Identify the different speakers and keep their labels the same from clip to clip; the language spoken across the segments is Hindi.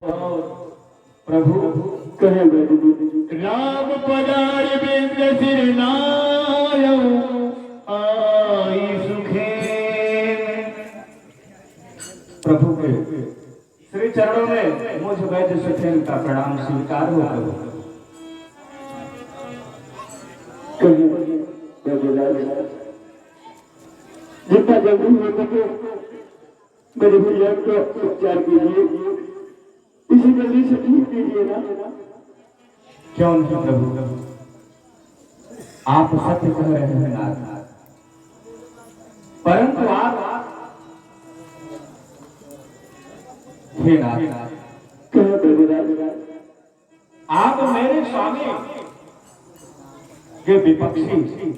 Speaker 1: प्रभु
Speaker 2: कहे
Speaker 1: राम पदार बिंद सिर नायो आई सुखे। प्रभु के श्री चरणों में मुझ वैद्य सुखेन का प्रणाम स्वीकार हो।
Speaker 2: जितना जल्दी हो सके मेरे भैया को उपचार कीजिए, इसी जल्दी से ठीक कीजिए ना।
Speaker 1: क्यों नहीं प्रभु, आप सत्य कह रहे हैं नाथ, परंतु हे नाथ, आप मेरे स्वामी के विपक्षी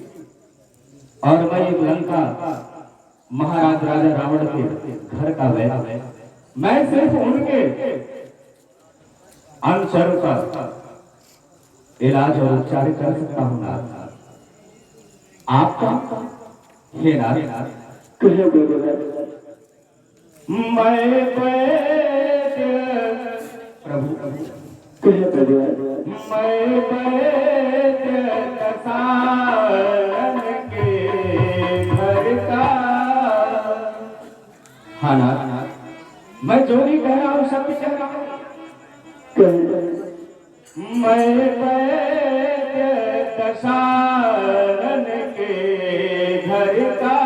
Speaker 1: और मैं एक लंका महाराज राजा रावण के घर का वैद्य, मैं सिर्फ उनके अनुचरों का इलाज और उपचार कर सकता हूँ नाथ। आपका हे नाथ, मैं वैद्य प्रभु, मैं वैद्य दसारन के घर का। हाँ नाथ, मैं जो भी कह रहा हूँ सब कह रहा हूँ। मैं वैद्य दसारन के घर का,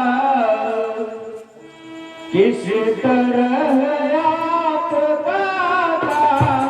Speaker 1: किस तरह आपका काम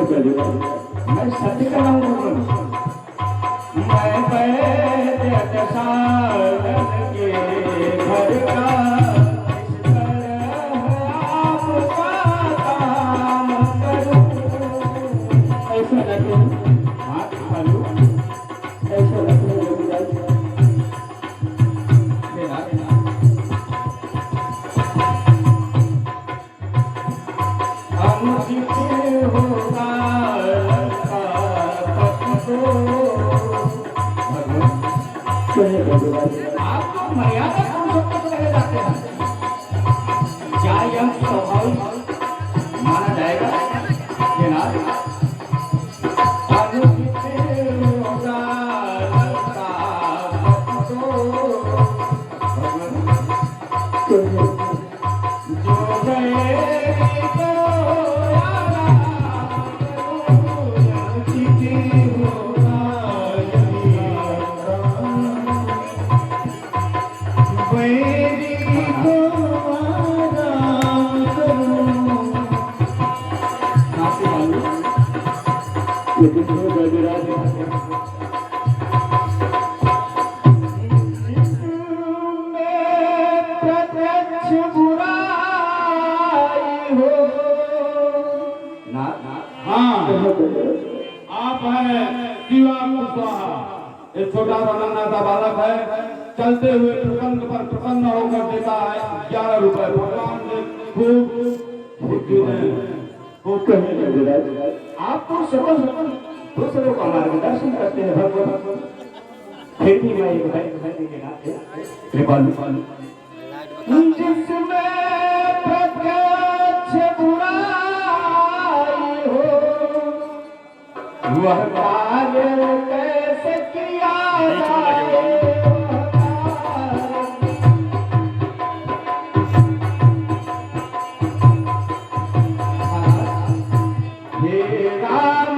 Speaker 1: करूं मैं सत्य कहूँ। मैं वैद्य दसारन के घर का, इस तरह आपका काम करूं। ऐसा लगे हाथ खालू, ऐसा लगे अनुचित होगा आपको मर्यादा पुरुषोत्तम कहे जाते हैं, क्या यह स्वाभाविक माना जाएगा? ये नाथ, अनुचित होगा लंका जो गए प्रत्यक्ष बुराई हो। हाँ, आप हैं दीवा कुशवाहा, एक छोटा सा नन्हा सा बालक है, चलते हुए प्रसंग पर प्रसन्न होकर देता है 11 रुपए। भगवान ने खूब आपको सकल दूसरों का मार्गदर्शन करते हैं भगवान। फिर भी मैं एक भाई के नाते कृपालु, जिसमें प्रत्यक्ष बुराई हो, वह कार्य कैसे किया जाए। हे राम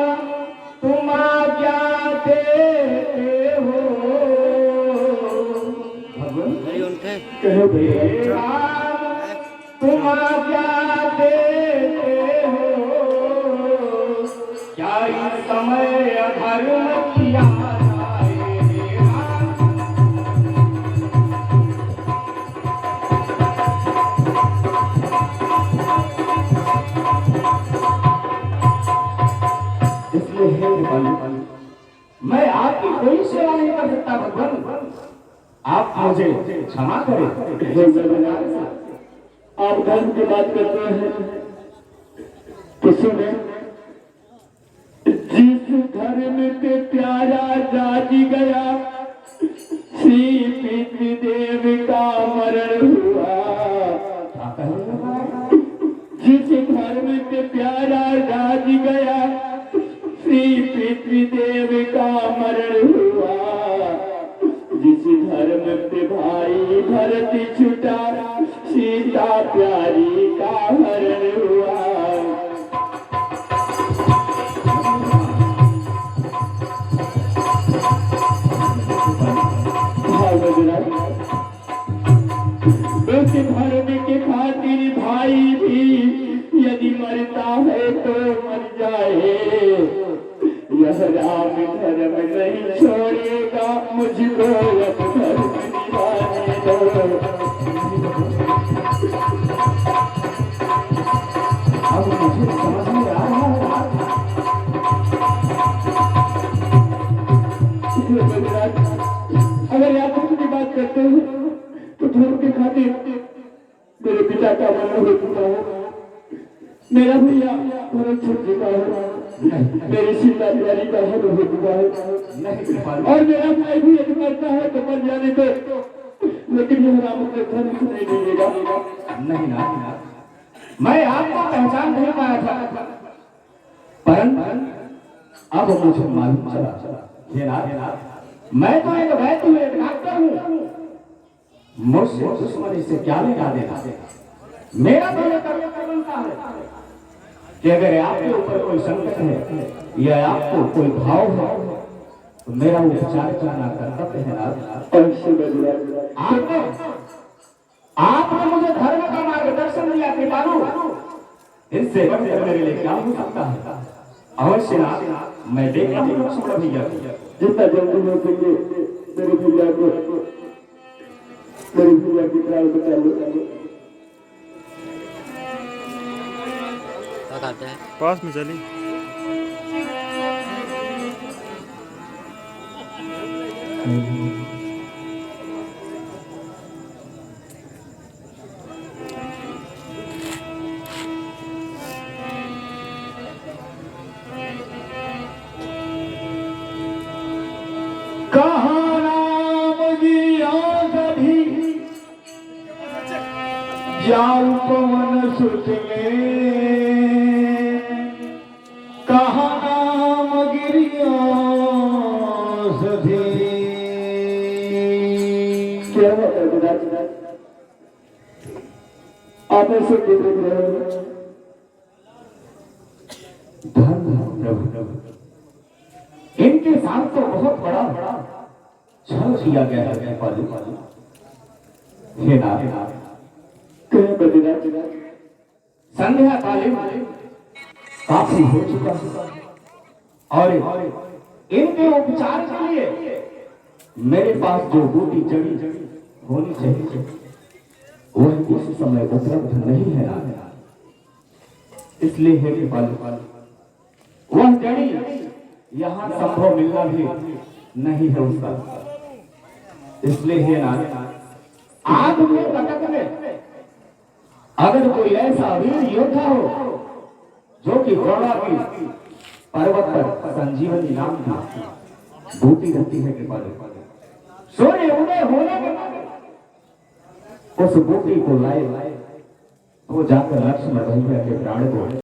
Speaker 1: तुम आज्ञा देते हो, हे राम तुम आज्ञा देते हो, क्या इस समय अधर्म किया जाए। इसलिए हे मैं आपकी कोई सेवा नहीं कर सकता भगवान, आप मुझे क्षमा करें।
Speaker 2: हे जगन्नाथ, आप धर्म की बात करते हैं तो सुने, जिस धर्म के प्यारा जाति गया, श्री पृथ्वी देव का मरण हुआ। जिस धर्म के प्यारा राज गया, श्री पृथ्वी देव का मरण हुआ। जिस धर्म पे भाई भरत छुटा, सीता प्यारी का हरण हुआ। उस धर्म के खातिर भाई भी यदि मरता है तो मर जाए, यह राम धर्म नहीं छोड़ेगा, मुझको यह धर्म निभाने दो।
Speaker 1: अब मुझे समझ में आ रहा है।
Speaker 2: अगर आप धर्म की बात करते हो तो धर्म के खातिर मेरे पिता का मरण हो चुका है, मेरा भैया भरत छूट चुका है, मेरी सीता प्यारी का हरण हो चुका है, और मेरा भाई भी यदि मरता है तो मर जाने दो, लेकिन यह राम के धर्म को नहीं मिलेगा।
Speaker 1: नहीं ना, मैं आपको पहचान नहीं पाया था, परंतु अब मुझे मालूम चला। मैं तो एक वैद्य हूँ, एक डॉक्टर हूँ, मुझसे दुश्मनी से क्या लेना देना। मेरा तो ये कर्तव्य बनता है कि अगर आपके ऊपर कोई संकट है या आपको कोई भाव है तो मेरा उपचार करना कर्तव्य है। आपने मुझे धर्म का मार्गदर्शन दिया कृपालु, इससे बढ़कर मेरे लिए क्या हो सकता है। अवश्य ना, मैं देखता हूँ लक्ष्मण भैया
Speaker 2: जितना जल्दी हो सके मेरे भैया की प्राण बचा लो।
Speaker 3: पास में चली
Speaker 2: कहाँ राम गिया कभी जाऊ पवन सुत में, कहाँ राम गिरिया सधी। क्या आप ऐसे देख रहे हो?
Speaker 1: प्रभु, इनके साथ तो बहुत बड़ा छल किया गया है। हे नाथ, संध्या कालीन काफी हो चुका और इनके उपचार के लिए मेरे पास जो बूटी जड़ी होनी चाहिए वह इस समय उपलब्ध नहीं है। इसलिए हे कृपालु, वह जड़ी यहाँ संभव मिलना भी नहीं है उसका। इसलिए हे नाथ, आग में कटक में अगर कोई ऐसा वीर योद्धा हो जो कि गौड़ा की पर्वत पर संजीवनी नाम की बूटी रहती है कृपालु, सूर्य उदय होने के बाद उस बूटी को लाए तो जाकर लक्ष्मण भैया के प्राण को